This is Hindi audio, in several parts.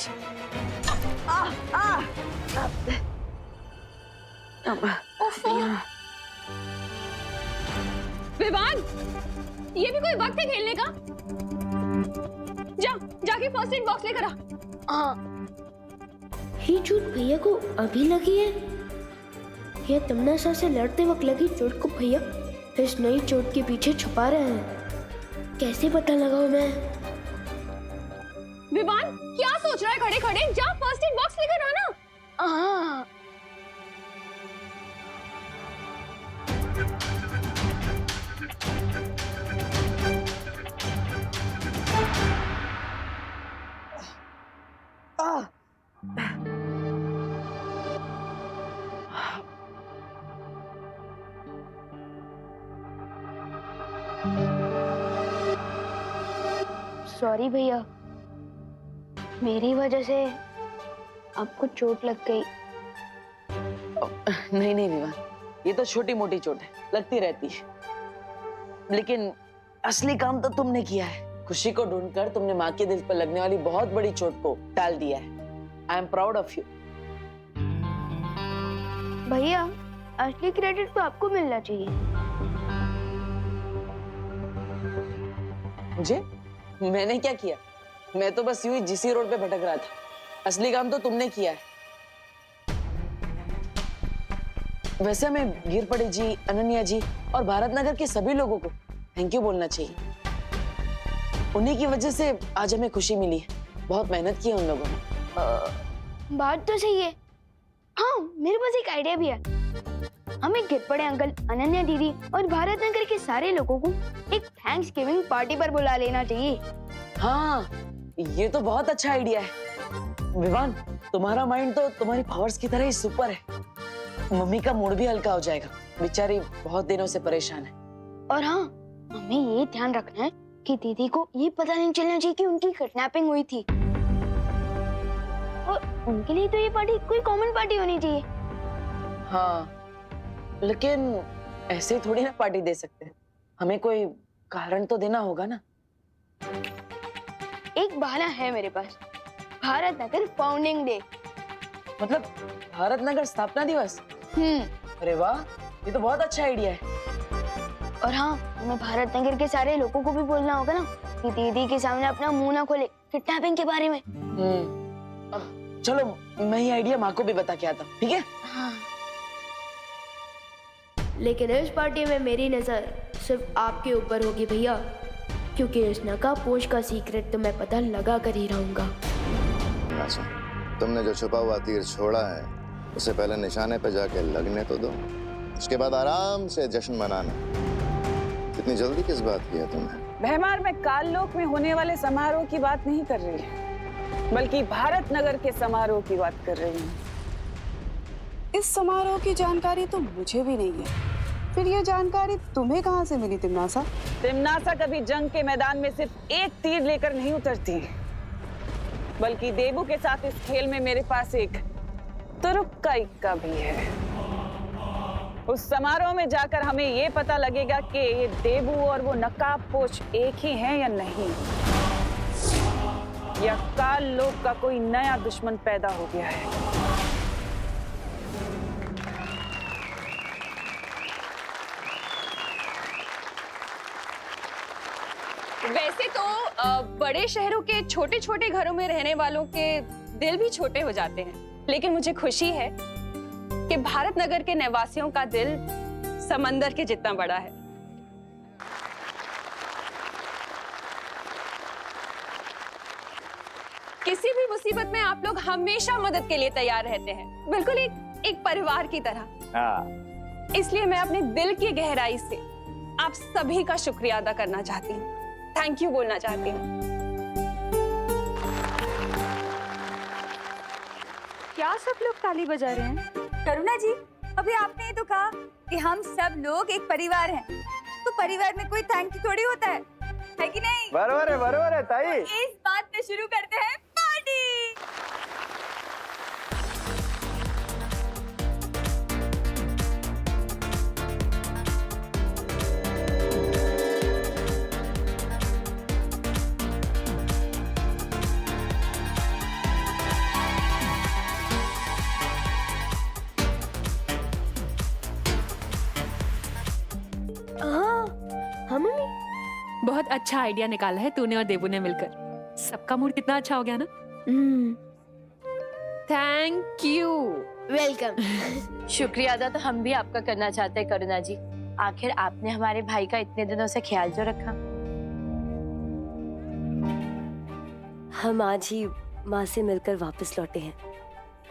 आकाश। विवान, ये भी कोई वक्त है खेलने का? जाके फर्स्ट एड बॉक्स लेकर आ। ये चोट भैया को अभी लगी है या तमन्ना से लड़ते वक्त लगी चोट को भैया इस नई चोट के पीछे छुपा रहे हैं? कैसे पता लगाऊं मैं? विवान, क्या सोच रहा है खड़े खड़े? जा फर्स्ट एड बॉक्स लेकर आना। सॉरी भैया, मेरी वजह से आपको चोट लग गई। नहीं नहीं विवान, ये तो छोटी मोटी चोट है, लगती रहती है। लेकिन असली काम तो तुमने किया है। खुशी को ढूंढकर तुमने माँ के दिल पर लगने वाली बहुत बड़ी चोट को टाल दिया है। I am proud of you. भैया, असली क्रेडिट तो आपको मिलना चाहिए। मुझे? मैंने क्या किया? मैं तो बस यूं ही जीसी रोड पे भटक रहा था। असली काम तो तुमने किया है। वैसे हमें गिरपड़े जी, अनन्या जी और भारत नगर के सभी लोगों को थैंक यू बोलना चाहिए। उन्हीं की वजह से आज हमें खुशी मिली है। बहुत मेहनत की है उन लोगों ने। बात तो सही है। हाँ, मेरे पास एक आइडिया भी है। हमें गिरपड़े अंकल, अनन्या दीदी और भारत नगर के सारे लोगों को एक थैंक्स गिविंग पार्टी पर बुला लेना चाहिए। हाँ, ये तो बहुत अच्छा आइडिया है। विवान, तुम्हारा माइंड तो तुम्हारी पावर्स की तरह ही सुपर है। मम्मी का मूड भी हल्का हो जाएगा। बेचारी बहुत दिनों से परेशान है। और हाँ, हमें ये ध्यान रखना है कि दीदी को ये पता नहीं चलना चाहिए कि उनकी किडनैपिंग हुई थी। और उनके लिए तो ये पार्टी कोई कॉमन पार्टी होनी चाहिए। हाँ, लेकिन ऐसे थोड़ी ना पार्टी दे सकते हैं। हमें कोई कारण तो देना होगा ना। एक बहाना है मेरे पास। Bharat Nagar founding day. मतलब भारत नगर स्थापना दिवस? अरे वाह, ये तो बहुत अच्छा आइडिया है। और हाँ, हमें भारत नगर के सारे लोगों को भी बोलना होगा ना कि दीदी के सामने अपना मुंह ना खोले किडनैपिंग के बारे में। चलो, मैं ये आइडिया माँ को भी बता के आता हूँ, ठीक है? हाँ। लेकिन इस पार्टी में मेरी नजर सिर्फ आपके ऊपर होगी भैया, क्योंकि इस नकाबपोश का सीक्रेट तो मैं पता लगा कर ही रहूंगा। अच्छा, तुमने जो छुपा हुआ तीर छोड़ा है उसे पहले निशाने पे जाके लगने तो दो, उसके बाद आराम से जश्न मनाना। इतनी जल्दी किस बात की है तुम्हें? भैमार में काललोक में होने वाले समारोह की बात नहीं कर रही है, बल्कि भारत नगर के समारोह की बात कर रही हूँ। इस समारोह की जानकारी तो मुझे भी नहीं है। फिर ये जानकारी तुम्हें कहाँ से मिली तिमनासा? तिमनासा कभी जंग के मैदान में सिर्फ एक तीर लेकर नहीं उतरती, बल्कि देबू के साथ इस खेल में मेरे पास एक तुरुप का इक्का भी है। उस समारोह में जाकर हमें ये पता लगेगा कि ये देबू और वो नकाबपोश एक ही हैं या नहीं, या काल लोक का कोई नया दुश्मन पैदा हो गया है। वैसे तो बड़े शहरों के छोटे छोटे घरों में रहने वालों के दिल भी छोटे हो जाते हैं, लेकिन मुझे खुशी है कि भारत नगर के निवासियों का दिल समंदर के जितना बड़ा है। किसी भी मुसीबत में आप लोग हमेशा मदद के लिए तैयार रहते हैं, बिल्कुल एक परिवार की तरह। इसलिए मैं अपने दिल की गहराई से आप सभी का शुक्रिया अदा करना चाहती हूँ, थैंक यू बोलना चाहती हूँ। क्या सब लोग ताली बजा रहे हैं? करुणा जी, अभी आपने ही तो कहा कि हम सब लोग एक परिवार हैं, तो परिवार में कोई थैंक यू थोड़ी होता है कि नहीं? बरोबर है ताई। इस बात पे शुरू करते हैं पार्टी। बहुत अच्छा आइडिया निकाला है तूने और देबू ने मिलकर। सबका मूड कितना अच्छा हो गया ना। Thank you. वेलकम। शुक्रिया अदा तो हम भी आपका करना चाहते हैं करुणा जी। आखिर आपने हमारे भाई का इतने दिनों से ख्याल जो रखा। हम आज ही माँ से मिलकर वापस लौटे हैं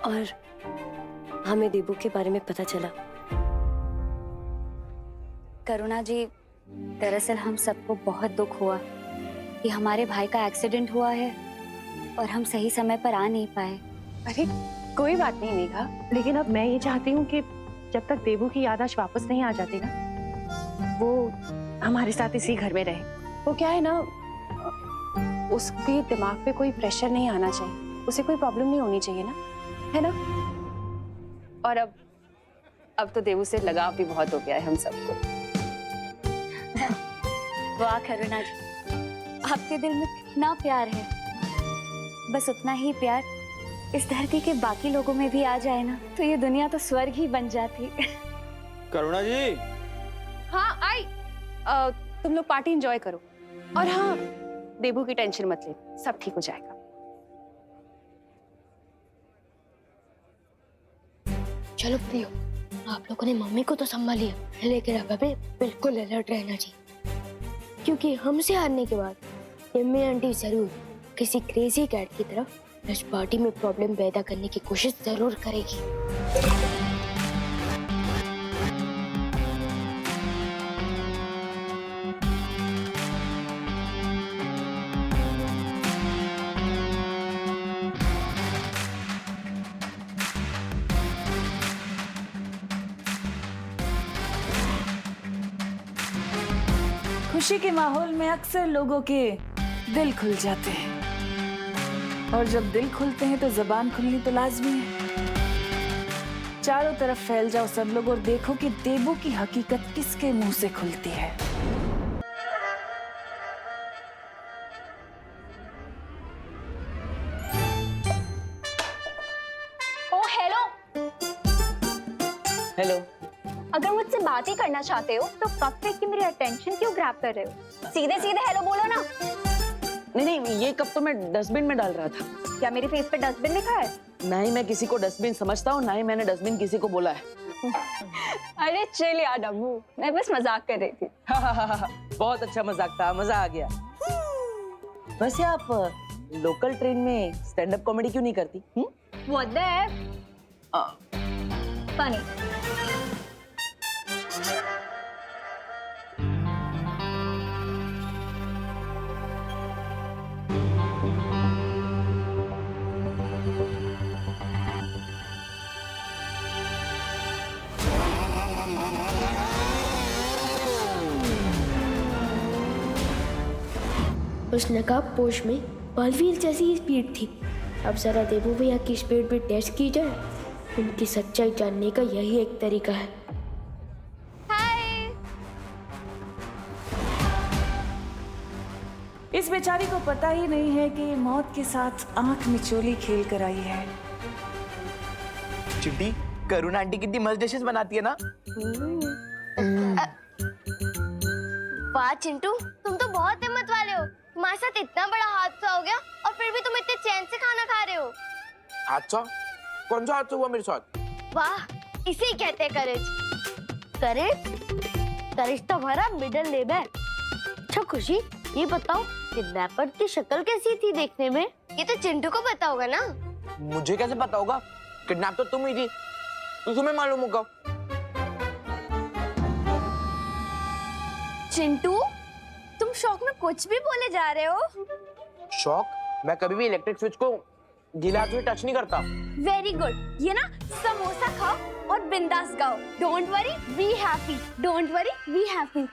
और हमें देबू के बारे में पता चला। करुणा जी, दरअसल हम सबको बहुत दुख हुआ कि हमारे भाई का एक्सीडेंट हुआ है और हम सही समय पर आ नहीं पाए। अरे कोई बात नहीं मेघा, लेकिन अब मैं ये चाहती हूँ कि जब तक देबू की याददाश्त वापस नहीं आ जाती ना, वो हमारे साथ इसी घर में रहे। वो क्या है ना, उसके दिमाग पे कोई प्रेशर नहीं आना चाहिए, उसे कोई प्रॉब्लम नहीं होनी चाहिए ना, है ना। और अब तो देबू से लगाव भी बहुत हो गया है हम सबको। वाह करुणा जी, आपके दिल में कितना प्यार है। बस उतना ही प्यार इस धरती के बाकी लोगों में भी आ जाए ना, तो ये दुनिया तो स्वर्ग ही बन जाती। करुणा जी। हाँ आई। तुम लोग पार्टी एंजॉय करो, और हाँ देबू की टेंशन मत ले, सब ठीक हो जाएगा। चलो प्रियो, आप लोगों ने मम्मी को तो संभालिए, लेकिन अब हमें बिल्कुल अलर्ट रहना चाहिए, क्योंकि हमसे हारने के बाद मम्मी आंटी जरूर किसी क्रेजी कैट की तरफ इस पार्टी में प्रॉब्लम पैदा करने की कोशिश जरूर करेगी। खुशी के माहौल में अक्सर लोगों के दिल खुल जाते हैं, और जब दिल खुलते हैं तो जबान खुलनी तो लाजमी है। चारों तरफ फैल जाओ सब लोग और देखो कि देबू की हकीकत किसके मुंह से खुलती है। ओ हेलो। हेलो। अगर मुझसे बात ही करना चाहते हो तो कब से की मेरी अटेंशन क्यों ग्रैब कर रहे हो? सीधे सीधे हेलो बोलो ना। नहीं, ये कप तो मैं डस्टबिन में डाल रहा था। क्या मेरे फेस पे डस्टबिन लिखा है? ना ही मैं किसी को डस्टबिन समझता हूँ, ना ही मैंने डस्टबिन किसी को बोला है। अरे चिल यार डब्बू, मैं बस मजाक कर रही थी। बहुत अच्छा मजाक था, मजा आ गया। वैसे आप लोकल ट्रेन में स्टैंड अप कॉमेडी क्यों नहीं करती? What the funny? उस नकाब पोश में बालवीर जैसी स्पीड थी। अब जरा देबू भैया की स्पीड भी टेस्ट की जाए, उनकी सच्चाई जानने का यही एक तरीका है। इस बेचारी को पता ही नहीं है कि मौत के साथ आंख मिचोली खेल कर आई है। चिट्टी, करुणा आंटी कितनी मस्त डिशेस बनाती है ना। वाह चिंटू, तुम तो बहुत हिम्मत वाले हो। तुम्हारे साथ इतना बड़ा हादसा हो गया और फिर भी तुम इतने चैन से खाना खा रहे हो। हादसा? कौन सा हादसा हुआ मेरे साथ? वाह, इसे ही कहते हैं करेज। करेज? करेज तो हमारा मिडिल नेम है। अच्छा खुशी, ये बताओ किडनैपर की शक्ल कैसी थी देखने में? ये तो चिंटू को पता होगा ना। मुझे कैसे पता होगा? किडनैप तो तुम ही थी, तो तुम्हें मालूम होगा। चिंटू, तुम शौक में कुछ भी बोले जा रहे हो। शौक? मैं कभी भी इलेक्ट्रिक स्विच को गीले हाथ से टच नहीं करता। Very good. ये ना समोसा खाओ और बिंदास गाओ। Don't worry, be happy. Don't worry, be happy.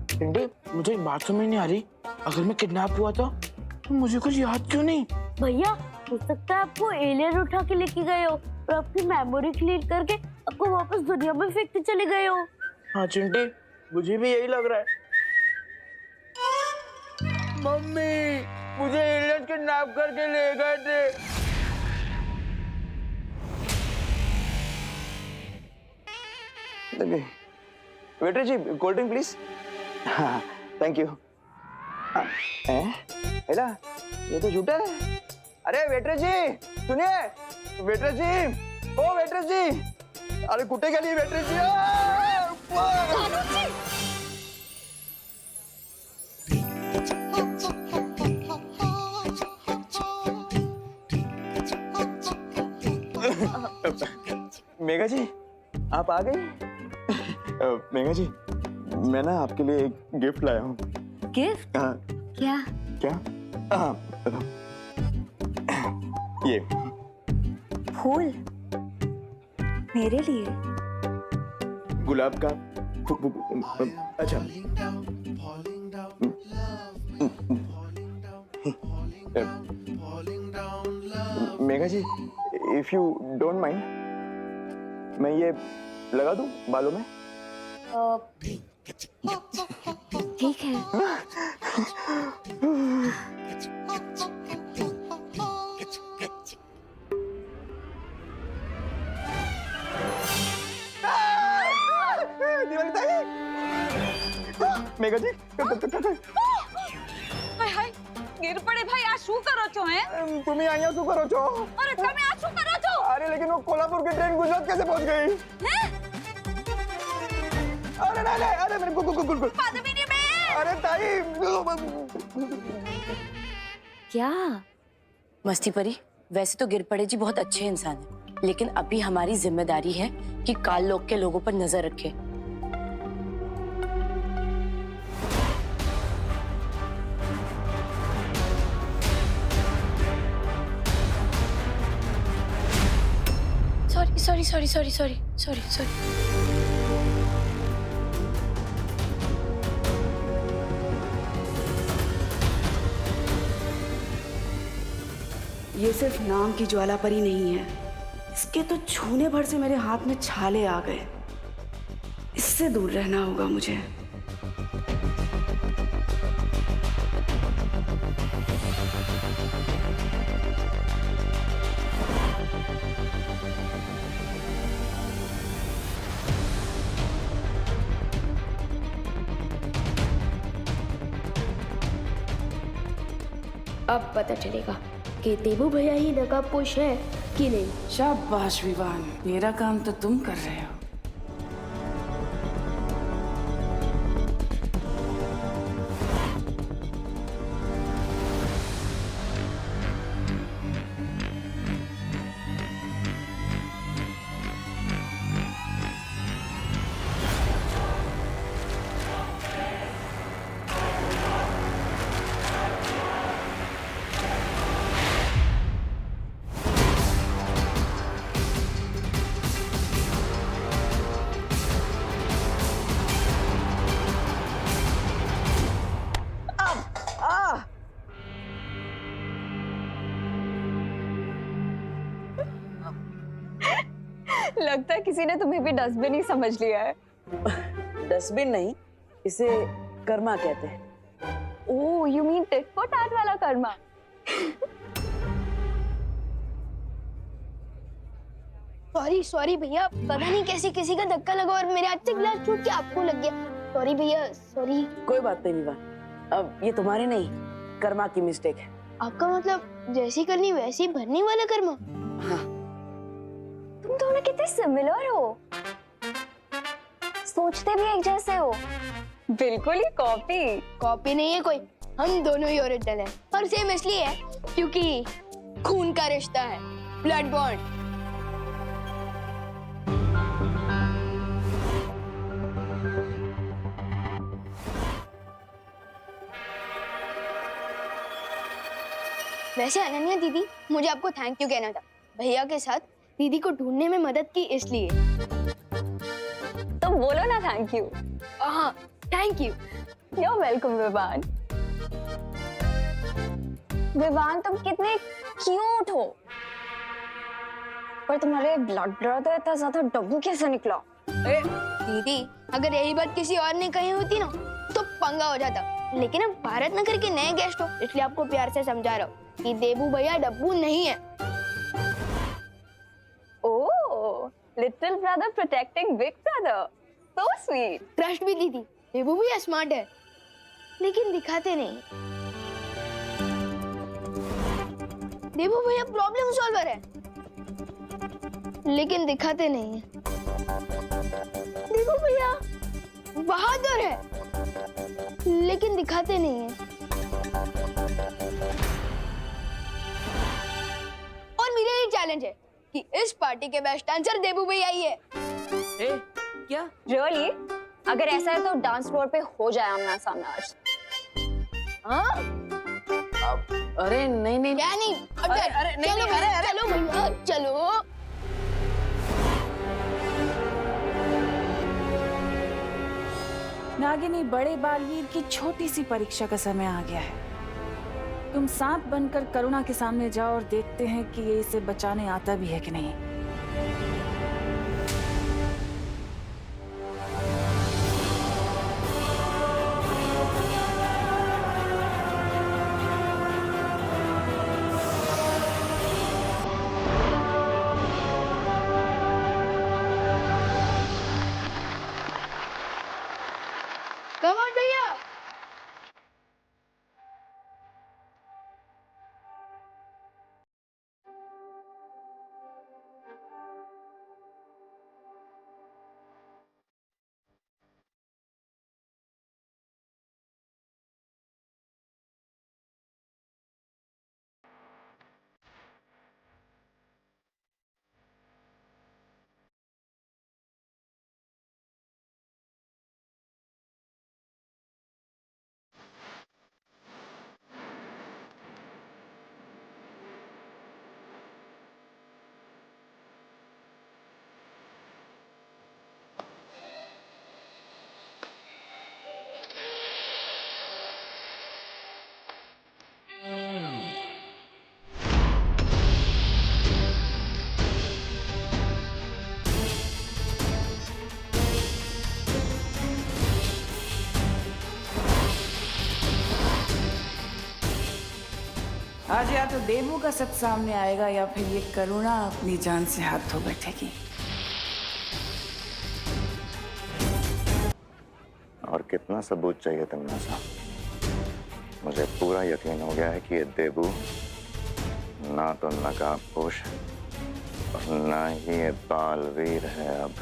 Chinti, मुझे एक बात समझ नहीं आ रही। अगर मैं किडनैप हुआ था तो मुझे कुछ याद क्यों नहीं? भैया, हो सकता है आपको एलियन उठा के लेके गए हो और आपकी मेमोरी क्लीन करके आपको वापस दुनिया में फेंकते चले गए हो। हाँ चिंटी, मुझे भी यही लग रहा है। मम्मी, मुझे एलियन किडनैप करके ले गए थे। देखिए, वेटर जी कोल्ड ड्रिंक प्लीज। हाँ थैंक यू। हेला ये तो झूठा है। अरे वेटर जी सुनिए, वेटर जी, ओ वेटर जी, अरे कुठे गेली वेटर जी? मेघा जी आप आ गई? मेघा जी मैं ना आपके लिए एक गिफ्ट लाया हूँ। गिफ्ट? हाँ। क्या? क्या? हाँ ये फूल मेरे लिए? गुलाब का अच्छा मेघा जी इफ यू डोंट माइंड मैं ये लगा दूं बालों में? ठीक है। मेघा जी હાય હાય ગીર પડે ભાઈ આ શું કરો છો હે? तुम्ही અહીંયા શું કરો છો? અરે તમે આ શું કરો છો? अरे लेकिन वो कोल्हापुर की ट्रेन गुजरात कैसे पहुंच गई? अरे नहीं अरे मेरे को પદ્મિની બેન अरे ताई क्या? मस्ती परी, वैसे तो गिरपड़े जी बहुत अच्छे इंसान हैं, लेकिन अभी हमारी जिम्मेदारी है कि काल लोक के लोगों पर नजर रखें। सॉरी। ये सिर्फ नाम की ज्वाला परी नहीं है, इसके तो छूने भर से मेरे हाथ में छाले आ गए। इससे दूर रहना होगा मुझे। अब पता चलेगा कि देबू भैया ही नकाबपोश है कि नहीं। शाबाश विवान, मेरा काम तो तुम कर रहे हो। लगता है किसी ने तुम्हें भी डस्टबिन ही समझ लिया है। डस्टबिन नहीं, इसे कर्मा कहते हैं। Oh, you mean tit for tat वाला कर्मा। सॉरी भैया, पता नहीं कैसे किसी का धक्का लगा और मेरे हाथ से गिलास छूट के आपको लग गया। सॉरी भैया, सॉरी। कोई बात नहीं विवान, अब ये तुम्हारी नहीं कर्मा की मिस्टेक है। आपका मतलब जैसी करनी वैसी भरने वाला कर्मा? हाँ। तुम दोनों कितने सिमिलर हो, सोचते भी एक जैसे हो। बिल्कुल ही कॉपी नहीं है कोई, हम दोनों ही ओरिजिनल हैं। और सेम इसलिए है क्योंकि खून का रिश्ता है, ब्लड बॉन्ड। वैसे अनन्या दीदी, मुझे आपको थैंक यू कहना था। भैया के साथ दीदी को ढूंढने में मदद की इसलिए। तो बोलो ना थैंक यू। हाँ, thank you. You are welcome Vivaan. Vivaan, तुम कितने क्यूट हो, पर तुम्हारे ब्लड ब्रदर इतना ज्यादा डब्बू कैसे निकला? दीदी, अगर यही बात किसी और ने कही होती ना तो पंगा हो जाता। लेकिन अब भारत नगर के नए गेस्ट हो, इसलिए आपको प्यार से समझा रहा हूँ कि देबू भैया डब्बू नहीं है। Oh, little brother protecting big brother. so sweet. Trust भी दीदी, देबू भैया स्मार्ट है, लेकिन दिखाते नहीं। देबू भैया प्रॉब्लम सॉल्वर है, लेकिन दिखाते नहीं है। देबू भैया बहादुर है, लेकिन दिखाते नहीं है। और मेरा ये चैलेंज है कि इस पार्टी के बेस्ट डांसर देबू भैया ही है। क्या? Really? अगर ऐसा है तो डांस फ्लोर पे हो जाए आमना सामना आज। हाँ? अरे नहीं नहीं क्या नहीं? अरे नहीं चलो नहीं अरे अरे चलो भैया चलो। नागिनी, बड़े बालवीर की छोटी सी परीक्षा का समय आ गया है। तुम सांप बनकर करुणा के सामने जाओ और देखते हैं कि ये इसे बचाने आता भी है कि नहीं। कम ऑन भैया। आज या तो देबू का सच सामने आएगा या फिर ये करुणा अपनी जान से हाथ धो बैठेगी। और कितना सबूत चाहिए तुमने साहब? मुझे पूरा यकीन हो गया है कि ये देबू ना तो नकाबपोश और ना ही ये बालवीर है। अब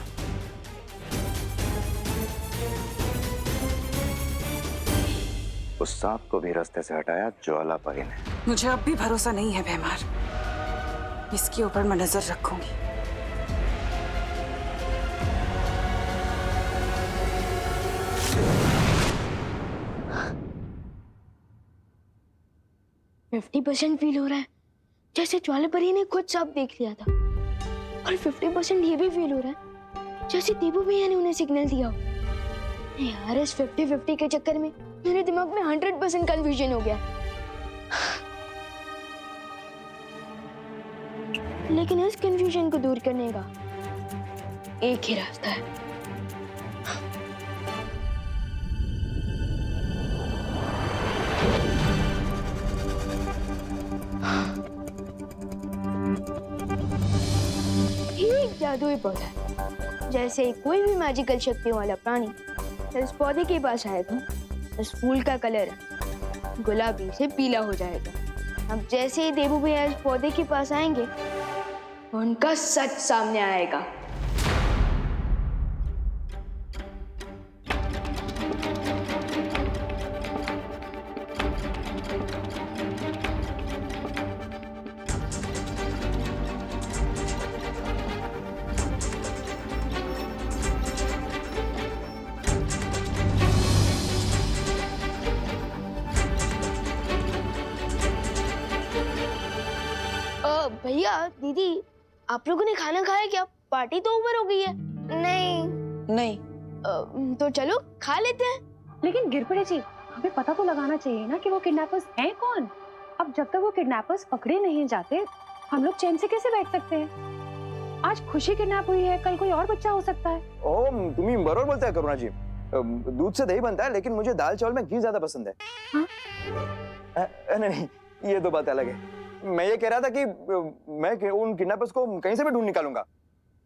उस सांप को भी रास्ते से हटाया ज्वाला परी ने। मुझे अब भी भरोसा नहीं है भैमार। इसके ऊपर मैं नजर रखूंगी। %50 फील हो रहा है जैसे ज्वाला परी ने खुद सब देख लिया था, और 50% ये भी फील हो रहा है जैसे देबू भैया ने उन्हें सिग्नल दिया हो। यार इस 50-50 के चक्कर में मेरे दिमाग में 100% कंफ्यूजन हो गया। लेकिन इस कंफ्यूजन को दूर करने का एक ही रास्ता है। ये एक जादुई पौधा है। जैसे कोई भी मैजिकल शक्तियों वाला प्राणी इस पौधे के पास आएगा, इस फूल का कलर गुलाबी से पीला हो जाएगा। अब जैसे ही देबू भैया इस पौधे के पास आएंगे, उनका सच सामने आएगा। भैया दीदी, आप लोगों ने खाना खाया क्या? पार्टी तो ओवर हो गई है। नहीं नहीं तो चलो खा लेते हैं। लेकिन गिरपड़े जी, हमें पता तो लगाना चाहिए ना कि वो किडनैपर्स हैं कौन। अब जब तक वो किडनैपर्स पकड़े नहीं जाते, हम लोग चैन से कैसे बैठ सकते हैं? आज खुशी किडनैप हुई है, कल कोई और बच्चा हो सकता है। ओ तुम्ही बरोबर बोलते हैं करुणा जी। दूध से दही बनता है, लेकिन मुझे दाल चावल में घी ज्यादा पसंद है। हाँ? नहीं, ये तो बात अलग है। मैं ये कह रहा था कि मैं उन किडनैपर्स को कहीं से भी ढूंढ निकालूंगा।